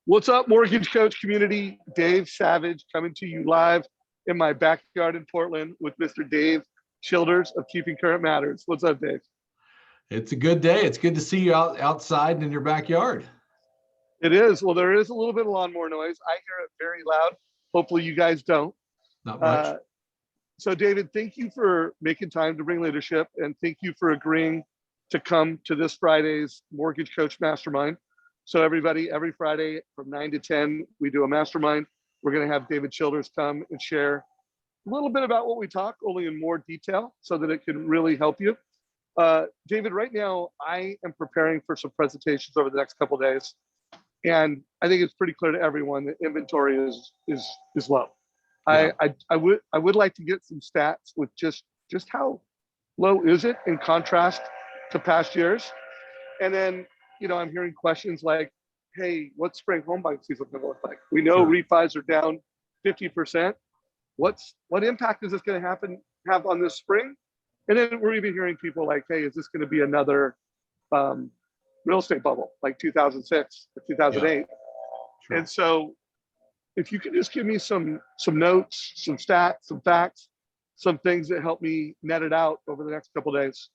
What's up, Mortgage Coach community? Dave Savage coming to you live in my backyard in Portland with Mr. Dave Childers of Keeping Current Matters. What's up, Dave? It's a good day. It's good to see you outside in your backyard. It is. Well, there is a little bit of lawnmower noise. I hear it very loud. Hopefully you guys don't. Not much. So David, thank you for making time to bring leadership, and thank you for agreeing to come to this Friday's Mortgage Coach Mastermind. So everybody, every Friday from 9 to 10, we do a mastermind. We're going to have David Childers come and share a little bit about what we talk, only in more detail, so that it can really help you. David, right now, I am preparing for some presentations over the next couple of days. And I think it's pretty clear to everyone that inventory is low. Yeah. I would like to get some stats with just how low is it in contrast to past years. And then, I'm hearing questions like, hey, what's spring home buying season going to look like? We know refis are down 50%. What impact is this going to have on this spring? And then we're even hearing people like, hey, is this going to be another real estate bubble like 2006 or 2008? Yeah. Sure. And so if you could just give me some notes, some stats, some facts, some things that help me net it out over the next couple of days.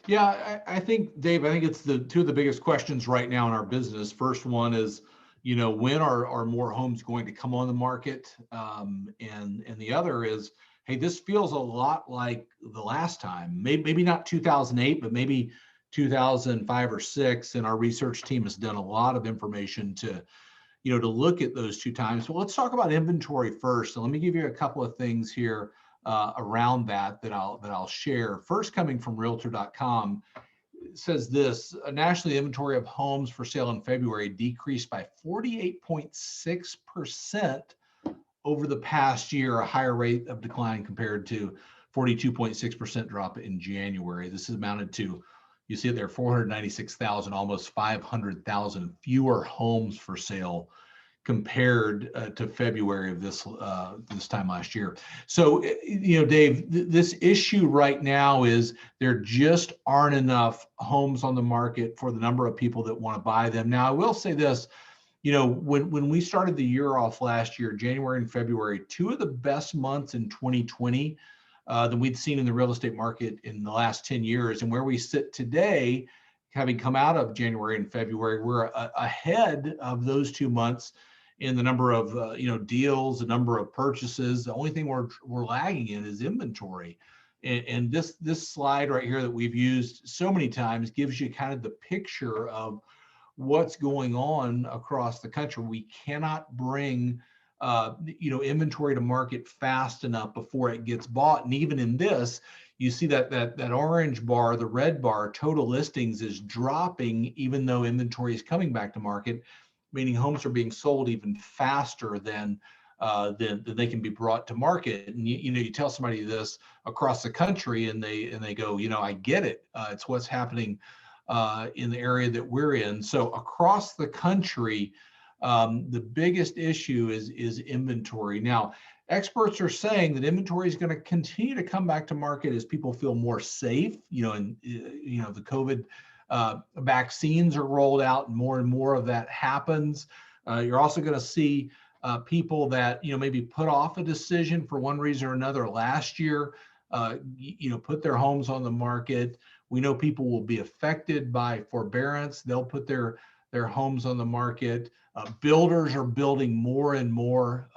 Yeah, I think, Dave, I think it's the two of the biggest questions right now in our business. First one is, when are more homes going to come on the market? And the other is, hey, this feels a lot like the last time, maybe not 2008, but maybe 2005 or 6. And our research team has done a lot of information to look at those two times. Well, let's talk about inventory first. So let me give you a couple of things here around that I'll share. First, coming from Realtor.com, it says this: nationally, inventory of homes for sale in February decreased by 48.6% over the past year, a higher rate of decline compared to 42.6% drop in January. This has amounted to, you see it there, 496,000, almost 500,000 fewer homes for sale compared to February of this time last year. So, Dave, this issue right now is there just aren't enough homes on the market for the number of people that want to buy them. Now, I will say this, when we started the year off last year, January and February, two of the best months in 2020 than we'd seen in the real estate market in the last 10 years. And where we sit today, having come out of January and February, we're ahead of those 2 months in the number of deals, the number of purchases. The only thing we're lagging in is inventory. And this slide right here that we've used so many times gives you kind of the picture of what's going on across the country. We cannot bring inventory to market fast enough before it gets bought. And even in this, you see that orange bar, the red bar, total listings is dropping, even though inventory is coming back to market, meaning homes are being sold even faster than they can be brought to market. And you tell somebody this across the country, and they go, I get it. It's what's happening in the area that we're in. So across the country, the biggest issue is inventory. Now, experts are saying that inventory is going to continue to come back to market as people feel more safe. And the COVID vaccines are rolled out, and more of that happens. You're also going to see people that maybe put off a decision for one reason or another last year, put their homes on the market. We know people will be affected by forbearance. They'll put their homes on the market. Builders are building more and more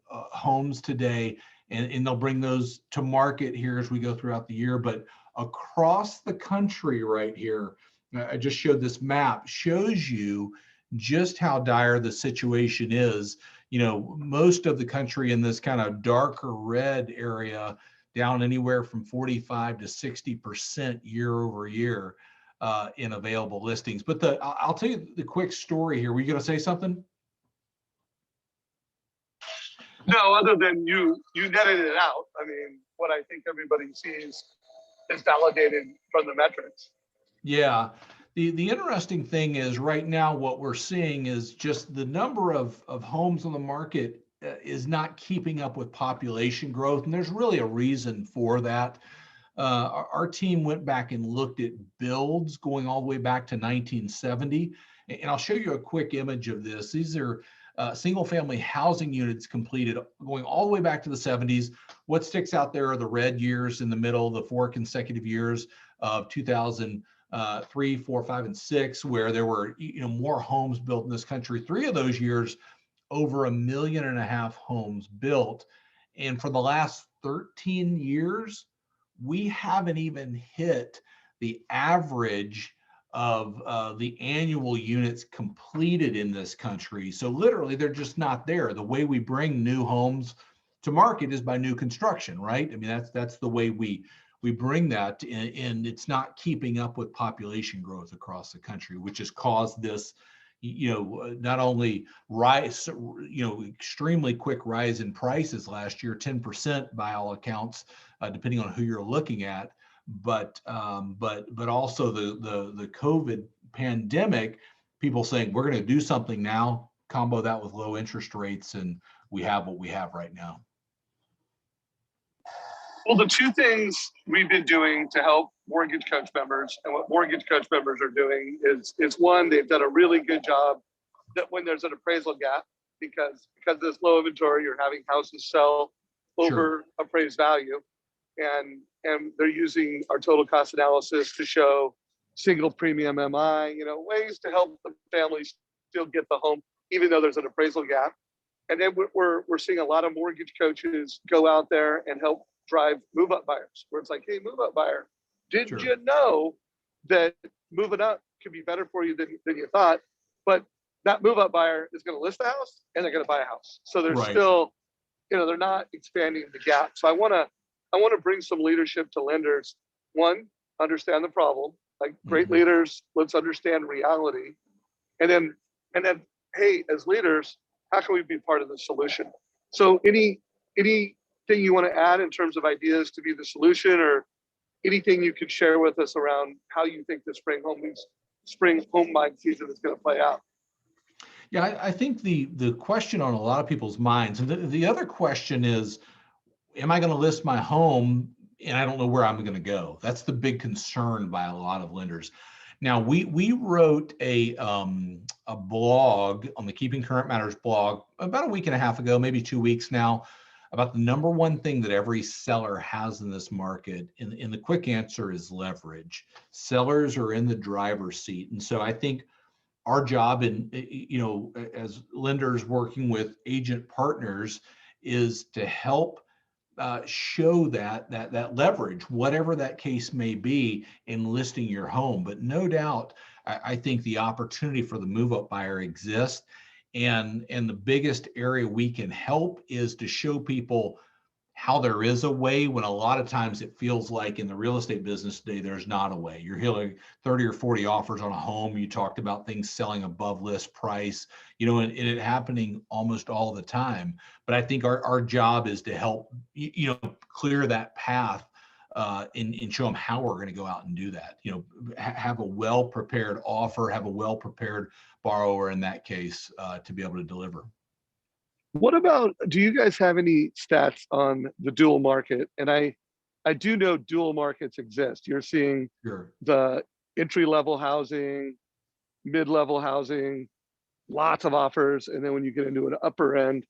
homes today, and they'll bring those to market here as we go throughout the year. But across the country right here, I just showed this map, shows you just how dire the situation is. Most of the country in this kind of darker red area, down anywhere from 45 to 60% year over year in available listings. But I'll tell you the quick story here. Were you going to say something? No, other than you netted it out. I mean, what I think everybody sees is validated from the metrics. Yeah. The interesting thing is right now what we're seeing is just the number of homes on the market is not keeping up with population growth. And there's really a reason for that. Our team went back and looked at builds going all the way back to 1970. And I'll show you a quick image of this. These are single family housing units completed going all the way back to the 70s. What sticks out there are the red years in the middle, the 4 consecutive years of 2003, 4, 5, and 6, where there were more homes built in this country. 3 of those years, over 1.5 million homes built. And for the last 13 years, we haven't even hit the average of the annual units completed in this country. So literally, they're just not there. The way we bring new homes to market is by new construction, right? I mean, that's the way we bring that, and it's not keeping up with population growth across the country, which has caused this, not only rise, extremely quick rise in prices last year, 10% by all accounts, depending on who you're looking at, but also the COVID pandemic, people saying we're going to do something now, combo that with low interest rates, and we have what we have right now. Well, the 2 things we've been doing to help Mortgage Coach members, and what Mortgage Coach members are doing is one, they've done a really good job that when there's an appraisal gap, because of this low inventory, you're having houses sell over appraised value. And they're using our total cost analysis to show single premium MI, ways to help the families still get the home, even though there's an appraisal gap. And then we're seeing a lot of mortgage coaches go out there and help drive move-up buyers, where it's like, hey, move-up buyer, did you know that moving up could be better for you than you thought? But that move-up buyer is going to list the house and they're going to buy a house. So they're still, they're not expanding the gap. So I want to bring some leadership to lenders. One, understand the problem. Like great leaders, let's understand reality. And then, hey, as leaders, how can we be part of the solution? So anything you want to add in terms of ideas to be the solution, or anything you could share with us around how you think the spring home buying season is going to play out? Yeah, I think the question on a lot of people's minds, and the other question is, am I going to list my home and I don't know where I'm going to go? That's the big concern by a lot of lenders. Now, we wrote a blog on the Keeping Current Matters blog about a week and a half ago, maybe 2 weeks now, about the number one thing that every seller has in this market. And the quick answer is leverage. Sellers are in the driver's seat. And so I think our job as lenders working with agent partners is to help show that leverage, whatever that case may be, in listing your home. But no doubt, I think the opportunity for the move-up buyer exists. And the biggest area we can help is to show people how there is a way, when a lot of times it feels like in the real estate business today, there's not a way. You're hearing 30 or 40 offers on a home. You talked about things selling above list price, and it happening almost all the time. But I think our job is to help, clear that path and show them how we're going to go out and do that. Have a well-prepared offer, have a well-prepared borrower in that case to be able to deliver. What about, do you guys have any stats on the dual market? And I do know dual markets exist. You're seeing the entry-level housing, mid-level housing, lots of offers. And then when you get into an upper end,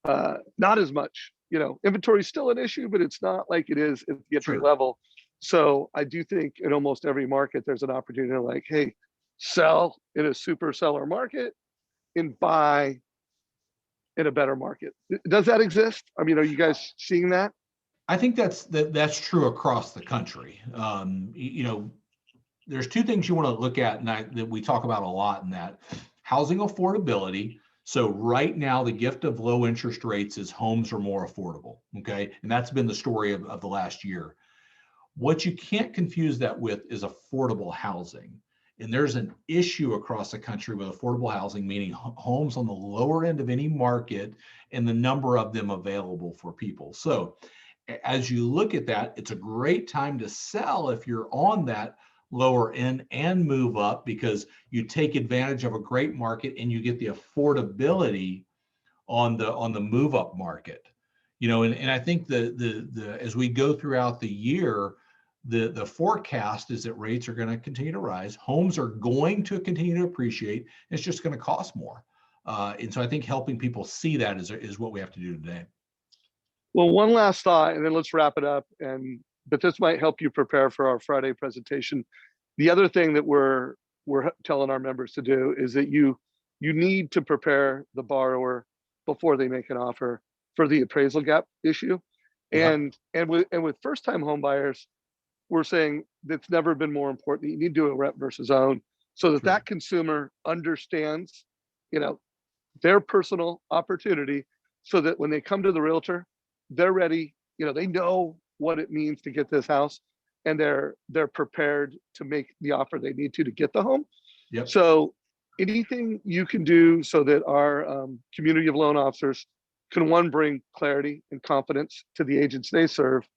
not as much. Inventory is still an issue, but it's not like it is at the entry level. So I do think in almost every market, there's an opportunity to like, hey, sell in a super seller market and buy in a better market. Does that exist? I mean, are you guys seeing that? I think that's true across the country. There's 2 things you want to look at, and that we talk about a lot in that: housing affordability. So right now, the gift of low interest rates is homes are more affordable. Okay, and that's been the story of the last year. What you can't confuse that with is affordable housing. And there's an issue across the country with affordable housing, meaning homes on the lower end of any market and the number of them available for people. So as you look at that, it's a great time to sell if you're on that lower end and move up, because you take advantage of a great market and you get the affordability on the move up market. And I think the as we go throughout the year, the forecast is that rates are going to continue to rise. Homes are going to continue to appreciate. It's just going to cost more. And so I think helping people see that is what we have to do today. Well, one last thought, and then let's wrap it up. But this might help you prepare for our Friday presentation. The other thing that we're telling our members to do is that you need to prepare the borrower before they make an offer for the appraisal gap issue. Yeah. And with first time home buyers, we're saying that's never been more important. You need to do a rep versus own so that Sure. that consumer understands, their personal opportunity, so that when they come to the realtor, they're ready. They know what it means to get this house, and they're prepared to make the offer they need to get the home. Yep. So anything you can do so that our community of loan officers can, one, bring clarity and confidence to the agents they serve,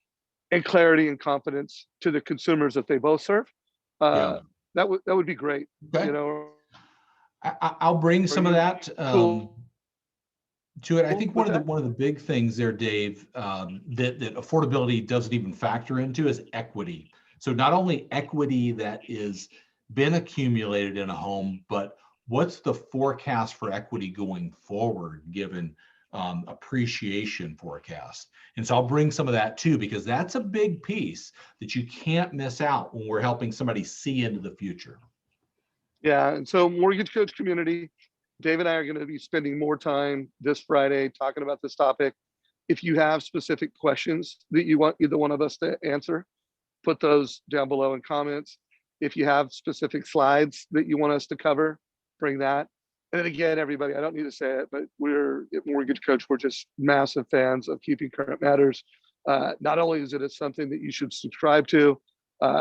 and clarity and confidence to the consumers that they both serve. Yeah. That would be great. Okay. I'll bring some of that Cool. to it. I think What's one of the big things there, Dave, that affordability doesn't even factor into is equity. So not only equity that is been accumulated in a home, but what's the forecast for equity going forward given appreciation forecast. And so I'll bring some of that too, because that's a big piece that you can't miss out when we're helping somebody see into the future. Yeah, and so Mortgage Coach community, Dave and I are going to be spending more time this Friday talking about this topic. If you have specific questions that you want either one of us to answer, put those down below in comments. If you have specific slides that you want us to cover, bring that. And then again, everybody, I don't need to say it, but we're at Mortgage Coach, we're just massive fans of Keeping Current Matters. Not only is it something that you should subscribe to,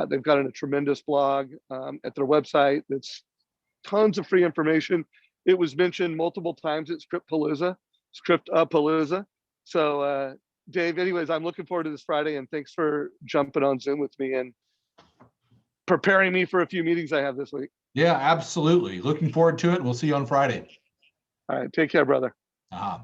they've got a tremendous blog at their website that's tons of free information. It was mentioned multiple times at Scriptapalooza. So Dave, anyways, I'm looking forward to this Friday, and thanks for jumping on Zoom with me and preparing me for a few meetings I have this week. Yeah, absolutely. Looking forward to it. We'll see you on Friday. All right, take care, brother. Uh-huh.